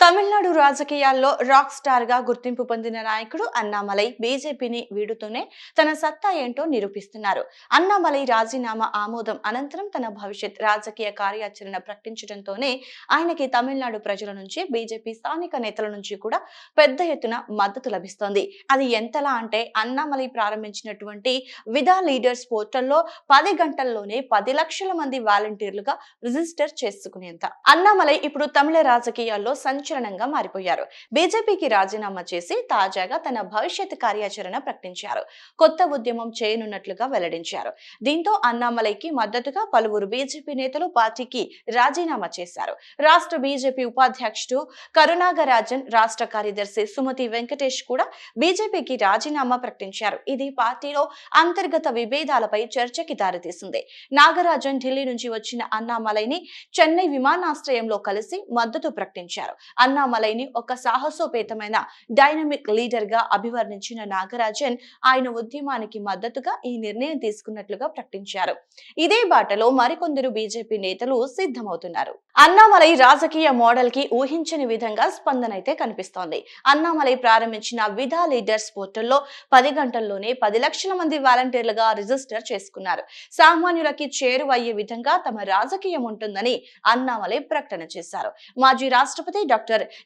తమిళనాడు రాజకీయాల్లో rock star గా గుర్తింపు పొందిన నాయకుడు అన్నామలై బీజేపీని వీడుతూనే తన సత్తా ఏంటో నిరూపిస్తున్నారు. అన్నామలై రాజీనామా ఆమోదం అనంతరం తన భవిష్యత్ రాజకీయ కార్యాచరణ ప్రకటించడంతోనే ఆయనకి తమిళనాడు ప్రజల నుంచి బీజేపీ స్థానిక నేతల నుంచి కూడా పెద్ద ఎత్తున మద్దతు లభిస్తోంది. అది ఎంతలా అంటే అన్నామలై ప్రారంభించినటువంటి విదా లీడర్స్ పోర్టల్లో 10 గంటల్లోనే 10 లక్షల మంది వాలంటీర్లుగా రిజిస్టర్ చేసుకునేంత అన్నామలై ఇప్పుడు తమిళ రాజకీయాల్లో సంచలనంగా మారిపోయారు. బీజేపీకి రాజీనామా చేసి తాజాగా తన భవిష్యత్ కార్యాచరణ ప్రకటించారు. కొత్త ఉద్యమం చేయనున్నట్లుగా వెల్లడించారు. దీంతో అన్నామలైకి మద్దతుగా పలువురు బీజేపీ నేతలు పార్టీకి రాజీనామా చేశారు. రాష్ట్ర బీజేపీ ఉపాధ్యక్షుడు కరుణాగరాజన్, రాష్ట్ర కార్యదర్శి సుమతి వెంకటేష్ కూడా బీజేపీకి రాజీనామా ప్రకటించారు. ఇది పార్టీలో అంతర్గత విభేదాలపై చర్చకి దారితీసింది. నాగరాజన్ ఢిల్లీ నుంచి వచ్చిన అన్నామలైని చెన్నై విమానాశ్రయంలో కలిసి మద్దతు ప్రకటించారు. అన్నామలైని ఒక సాహసోపేతమైన డైనమిక్ లీడర్ గా అభివర్ణించిన నాగరాజన్ ఆయన ఉద్యమానికి మద్దతుగా ఈ నిర్ణయం తీసుకున్నట్లుగా ప్రకటించారు. ఇదే బాటలో మరికొందరు బీజేపీ నేతలు సిద్ధమవుతున్నారు. అన్నామలై రాజకీయ మోడల్ కి ఊహించని విధంగా స్పందన అయితే కనిపిస్తోంది. అన్నామలై ప్రారంభించిన విదా లీడర్స్ పోర్టల్లో 10 గంటల్లోనే 10 లక్షల మంది వాలంటీర్లుగా రిజిస్టర్ చేసుకున్నారు. సామాన్యులకి చేరువయ్యే విధంగా తమ రాజకీయం ఉంటుందని అన్నామలై ప్రకటన చేశారు. మాజీ రాష్ట్రపతి డాక్టర్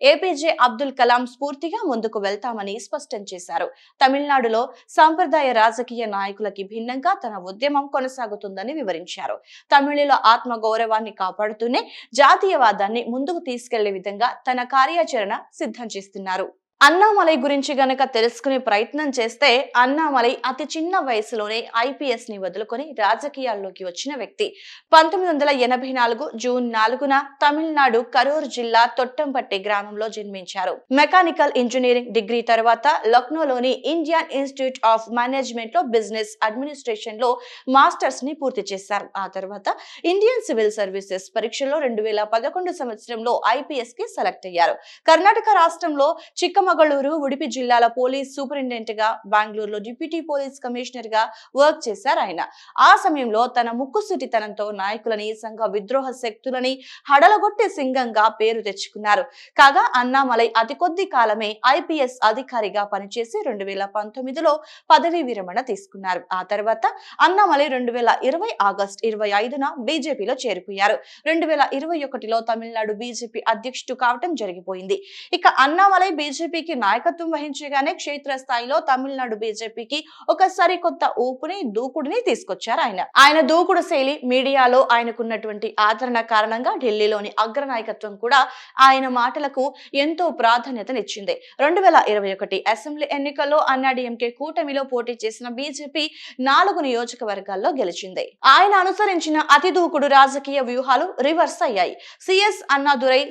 ఏపీజే అబ్దుల్ కలాం స్ఫూర్తిగా ముందుకు వెళ్తామని స్పష్టం చేశారు. తమిళనాడులో సాంప్రదాయ రాజకీయ నాయకులకి భిన్నంగా తన ఉద్యమం కొనసాగుతుందని వివరించారు. తమిళుల ఆత్మ గౌరవాన్ని కాపాడుతూనే జాతీయవాదాన్ని ముందుకు తీసుకెళ్లే విధంగా తన కార్యాచరణ సిద్ధం చేస్తున్నారు. అన్నామలై గురించి గనక తెలుసుకునే ప్రయత్నం చేస్తే అన్నామలై అతి చిన్న వయసులోనే ఐపీఎస్ ని వదులుకొని రాజకీయాల్లోకి వచ్చిన వ్యక్తి. 1984 జూన్ 4న తమిళనాడు కరూర్ జిల్లా తొట్టంపట్టి గ్రామంలో జన్మించారు. మెకానికల్ ఇంజనీరింగ్ డిగ్రీ తర్వాత లక్నోలోని ఇండియన్ ఇన్స్టిట్యూట్ ఆఫ్ మేనేజ్మెంట్ లో బిజినెస్ అడ్మినిస్ట్రేషన్ లో మాస్టర్స్ ని పూర్తి చేశారు. ఆ తర్వాత ఇండియన్ సివిల్ సర్వీసెస్ పరీక్షల్లో 2011 సంవత్సరంలో ఐపీఎస్ కి సెలెక్ట్ అయ్యారు. కర్ణాటక రాష్ట్రంలో చిక్కమగళూరు, ఉడిపి జిల్లాల పోలీస్ సూపరింటెండెంట్ గా, బెంగళూరులో డిప్యూటీ పోలీస్ కమిషనర్ గా వర్క్ చేశారు ఆయన. ఆ సమయంలో తన ముక్కుసూటితనంతో నాయకులని, సంఘ విద్రోహ శక్తులని హడలగొట్టే సింగంగా పేరు తెచ్చుకున్నారు. కాగా అన్నామలై అతి కొద్ది కాలమే ఐపీఎస్ అధికారిగా పనిచేసి 2019లో పదవీ విరమణ తీసుకున్నారు. ఆ తర్వాత అన్నామలై 2020 ఆగస్టు 25న బీజేపీలో చేరిపోయారు. 2021లో తమిళనాడు బీజేపీ అధ్యక్షుడు కావటం జరిగిపోయింది. ఇక అన్నామలై బీజేపీకి నాయకత్వం వహించగానే క్షేత్రస్థాయిలో తమిళనాడు బీజేపీకి ఒక సరికొత్త ఊపుని, దూకుడుని తీసుకొచ్చారు ఆయన దూకుడు శైలి, మీడియాలో ఆయనకున్నటువంటి ఆదరణ కారణంగా ఢిల్లీలోని అగ్రనాయకత్వం కూడా ఆయన మాటలకు ఎంతో ప్రాధాన్యతనిచ్చింది. 2021 అసెంబ్లీ ఎన్నికల్లో అన్నాడీఎంకే కూటమిలో పోటీ చేసిన బీజేపీ 4 నియోజకవర్గాల్లో గెలిచింది. ఆయన అనుసరించిన అతి దూకుడు రాజకీయ వ్యూహాలు రివర్స్ అయ్యాయి. సిఎస్ అన్నాదురై,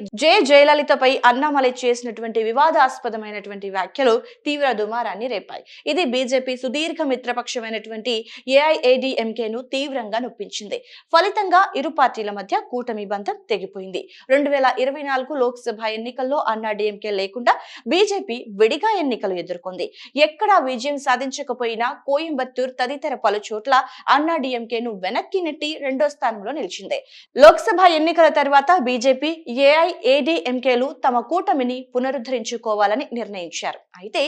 జయలలితపై అన్నామలై చేసినటువంటి వివాదాస్పదమైనటువంటి వ్యాఖ్యలు తీవ్ర దుమారాన్ని రేపాయి. ఇది బీజేపీ సుదీర్ఘ మిత్రపక్షమైనటువంటి ఏఐఏడీఎంకే ను తీవ్రంగా నొప్పించింది. ఫలితంగా ఇరు పార్టీల మధ్య కూటమి బంధం తెగిపోయింది. 2024 లోక్సభ ఎన్నికల్లో అన్నాడీఎంకే లేకుండా బీజేపీ విడిగా ఎన్నికలు ఎదుర్కొంది. ఎక్కడా విజయం సాధించకపోయినా కోయంబత్తూర్ తదితర పలు చోట్ల అన్నాడీఎంకే ను వెనక్కి నెట్టి 2వ స్థానంలో నిలిచింది. లోక్సభ ఎన్నికల తర్వాత బీజేపీ, ఏఐఏడీఎంకేలు తమ కూటమిని పునరుద్ధరించుకోవాలని నిర్ణయించారు. అయితే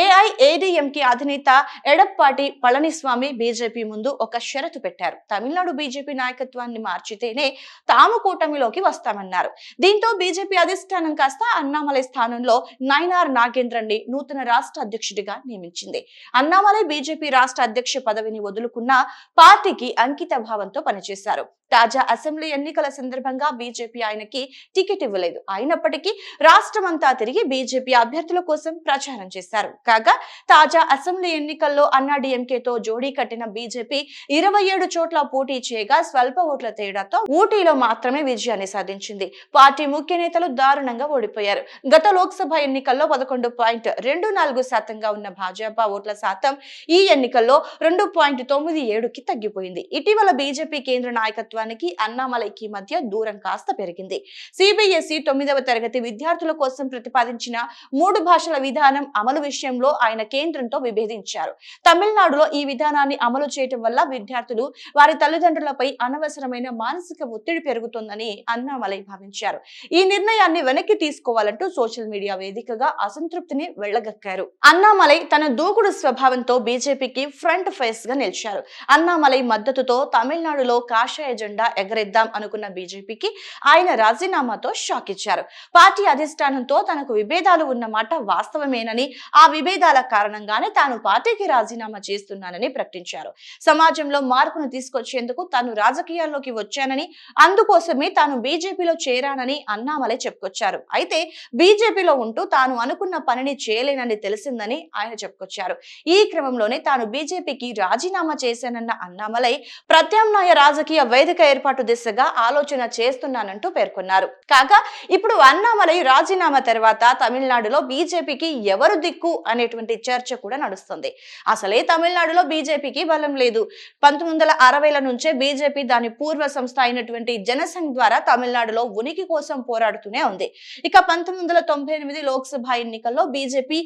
ఏఐఏడీఎంకే అధినేత ఎడప్పాడి పళనిస్వామి బీజేపీ ముందు ఒక షరతు పెట్టారు. తమిళనాడు బీజేపీ నాయకత్వాన్ని మార్చితేనే తాము కూటమిలోకి వస్తామన్నారు. దీంతో బీజేపీ అధిష్టానం కాస్త అన్నామలై స్థానంలో నైనార్ నాగేంద్రన్ ని నూతన రాష్ట్ర అధ్యక్షుడిగా నియమించింది. అన్నామలై బీజేపీ రాష్ట్ర అధ్యక్ష పదవిని వదులుకున్న పార్టీకి అంకిత భావంతో పనిచేశారు. తాజా అసెంబ్లీ ఎన్నికల సందర్భంగా బీజేపీ ఆయనకి టికెట్ ఇవ్వలేదు. అయినప్పటికీ రాష్ట్రమంతా తిరిగి బీజేపీ అభ్యర్థుల కోసం ప్రచారం చేశారు. కాగా తాజా అసెంబ్లీ ఎన్నికల్లో అన్నాడీఎంకేతో జోడీ కట్టిన బీజేపీ 27 చోట్ల పోటీ చేయగా స్వల్ప ఓట్ల తేడాతో ఊటీలో మాత్రమే విజయాన్ని సాధించింది. పార్టీ ముఖ్య నేతలు దారుణంగా ఓడిపోయారు. గత లోక్సభ ఎన్నికల్లో 11.24% ఉన్న భాజపా ఓట్ల శాతం ఈ ఎన్నికల్లో 2.97కి తగ్గిపోయింది. ఇటీవల బీజేపీ కేంద్ర నాయకత్వాన్ని నాయకత్వానికి అన్నామలైకి మధ్య దూరం కాస్త పెరిగింది. సిబిఎస్ఈ 9వ తరగతి విద్యార్థుల కోసం ప్రతిపాదించిన 3 భాషల విధానం అమలు విషయంలో ఆయన కేంద్రంతో విభేదించారు. తమిళనాడులో ఈ విధానాన్ని అమలు చేయటం వల్ల విద్యార్థులు వారి తల్లిదండ్రులపై అనవసరమైన మానసిక ఒత్తిడి పెరుగుతోందని అన్నామలై భావించారు. ఈ నిర్ణయాన్ని వెనక్కి తీసుకోవాలంటూ సోషల్ మీడియా వేదికగా అసంతృప్తిని వెళ్లగక్కారు. అన్నామలై తన దూకుడు స్వభావంతో బీజేపీకి ఫ్రంట్ ఫేస్ గా నిలిచారు. అన్నామలై మద్దతుతో తమిళనాడులో కాషాయ జెండా ఎగరేద్దాం అనుకున్న బీజేపీకి ఆయన రాజీనామాతో షాక్ ఇచ్చారు. పార్టీ అధిష్టానంతో తనకు విభేదాలు ఉన్నమాట వాస్తవమేనని, ఆ విభేదాల కారణంగానే తాను పార్టీకి రాజీనామా చేస్తున్నానని ప్రకటించారు. సమాజంలో మార్పును తీసుకొచ్చేందుకు తాను రాజకీయాల్లోకి వచ్చానని, అందుకోసమే తాను బీజేపీలో చేరానని అన్నామలై చెప్పుకొచ్చారు. అయితే బీజేపీలో ఉంటూ తాను అనుకున్న పనిని చేయలేనని తెలిసిందని ఆయన చెప్పుకొచ్చారు. ఈ క్రమంలోనే తాను బీజేపీకి రాజీనామా చేశానన్న అన్నామలై ప్రత్యామ్నాయ రాజకీయ వేదిక ఏర్పాటు దిశగా ఆలోచన చేస్తున్నానంటూ పేర్కొన్నారు. కాగా ఇప్పుడు అన్నామలై రాజీనామా తర్వాత తమిళనాడులో బీజేపీకి ఎవరు దిక్కు అనేటువంటి చర్చ కూడా నడుస్తుంది. అసలే తమిళనాడులో బీజేపీకి బలం లేదు. 1960ల నుంచే బీజేపీ దాని పూర్వ సంస్థ అయినటువంటి జనసంఘ్ ద్వారా తమిళనాడులో ఉనికి కోసం పోరాడుతూనే ఉంది. ఇక 1998 లోక్సభ ఎన్నికల్లో బీజేపీ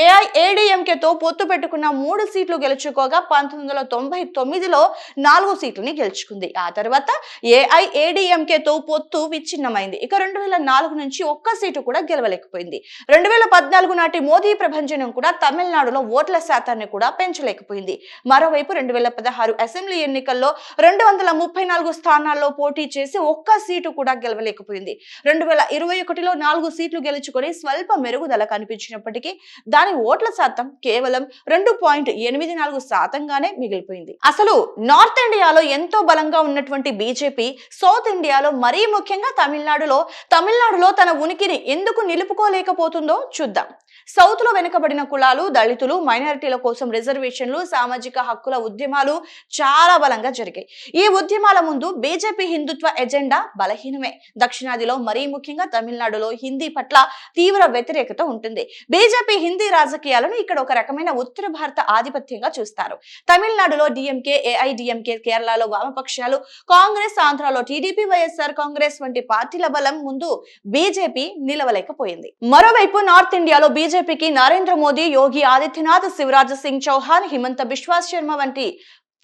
ఏఐఏడీఎంకేతో పొత్తు పెట్టుకున్న 3 సీట్లు గెలుచుకోగా 1999లో 4 సీట్లని గెలుచుకుంది. ఆ తర్వాత ఏఐఏడీఎంకేతో పొత్తు విచ్ఛిన్నమైంది. ఇక 2004 నుంచి ఒక్క సీటు కూడా గెలవలేకపోయింది. 2014 నాటి మోదీ ప్రభంజనం కూడా తమిళనాడులో ఓట్ల శాతాన్ని కూడా పెంచలేకపోయింది. మరోవైపు 2016 అసెంబ్లీ ఎన్నికల్లో 234 స్థానాల్లో పోటీ చేసి ఒక్క సీటు కూడా గెలవలేకపోయింది. 2021లో 4 సీట్లు గెలుచుకొని స్వల్ప మెరుగుదల కనిపించినప్పటికీ దాని ఓట్ల శాతం కేవలం 2.84%గానే మిగిలిపోయింది. అసలు నార్త్ ఇండియాలో ఎంతో బలంగా ఉన్నటువంటి బీజేపీ సౌత్ ఇండియాలో మరీ ముఖ్యంగా తమిళనాడులో తన ఉనికిని ఎందుకు నిలుపుకోలేకపోతుందో చూద్దాం. సౌత్ లో వెనుకబడిన కులాలు, దళితులు, మైనారిటీల కోసం రిజర్వేషన్లు, సామాజిక హక్కుల ఉద్యమాలు చాలా బలంగా జరిగాయి. ఈ ఉద్యమాల ముందు బీజేపీ హిందుత్వ ఎజెండా బలహీనమే. దక్షిణాదిలో మరీ ముఖ్యంగా తమిళనాడులో హిందీ పట్ల తీవ్ర వ్యతిరేకత ఉంటుంది. బీజేపీ హిందీ రాజకీయాలను ఇక్కడ ఒక రకమైన ఉత్తర భారత ఆధిపత్యంగా చూస్తారు. తమిళనాడులో డిఎంకే, ఏఐడిఎంకే, కేరళలో వామపక్షాలు, కాంగ్రెస్, ఆంధ్రాలో టీడీపీ, వైఎస్ఆర్ కాంగ్రెస్ వంటి పార్టీల బలం ముందు బీజేపీ నిలవలేకపోయింది. మరోవైపు నార్త్ ఇండియాలో బీజేపీకి నరేంద్ర మోదీ, యోగి ఆదిత్యనాథ్, శివరాజ్ సింగ్ చౌహాన్, హిమంత బిశ్వా శర్మ వంటి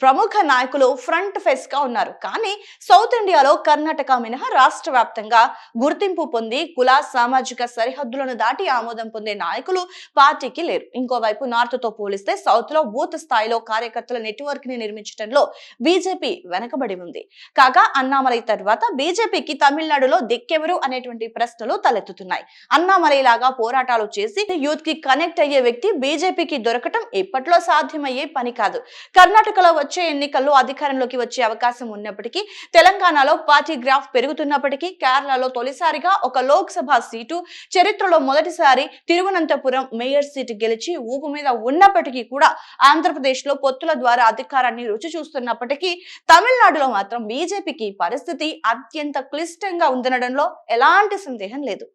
ప్రముఖ నాయకులు ఫ్రంట్ ఫేస్ గా ఉన్నారు. కానీ సౌత్ ఇండియాలో కర్ణాటక మినహా రాష్ట్ర వ్యాప్తంగా గుర్తింపు పొంది కుల, సామాజిక సరిహద్దులను దాటి ఆమోదం పొందే నాయకులు పార్టీకి లేరు. ఇంకోవైపు నార్త్ తో పోలిస్తే సౌత్ లో బూత్ స్థాయిలో కార్యకర్తల నెట్వర్క్ ని నిర్మించడంలో బీజేపీ వెనకబడి ఉంది. కాగా అన్నామలై తర్వాత బీజేపీకి తమిళనాడులో దిక్కెవరు అనేటువంటి ప్రశ్నలు తలెత్తుతున్నాయి. అన్నామలై లాగా పోరాటాలు చేసి యూత్ కి కనెక్ట్ అయ్యే వ్యక్తి బీజేపీకి దొరకటం ఇప్పట్లో సాధ్యమయ్యే పని కాదు. కర్ణాటకలో వచ్చే ఎన్నికల్లో అధికారంలోకి వచ్చే అవకాశం ఉన్నప్పటికీ, తెలంగాణలో పార్టీ గ్రాఫ్ పెరుగుతున్నప్పటికీ, కేరళలో తొలిసారిగా ఒక లోక్సభ సీటు, చరిత్రలో మొదటిసారి తిరువనంతపురం మేయర్ సీటు గెలిచి ఊపు మీద ఉన్నప్పటికీ కూడా, ఆంధ్రప్రదేశ్ లో పొత్తుల ద్వారా అధికారాన్ని రుచి చూస్తున్నప్పటికీ, తమిళనాడులో మాత్రం బీజేపీకి పరిస్థితి అత్యంత క్లిష్టంగా ఉందనడంలో ఎలాంటి సందేహం లేదు.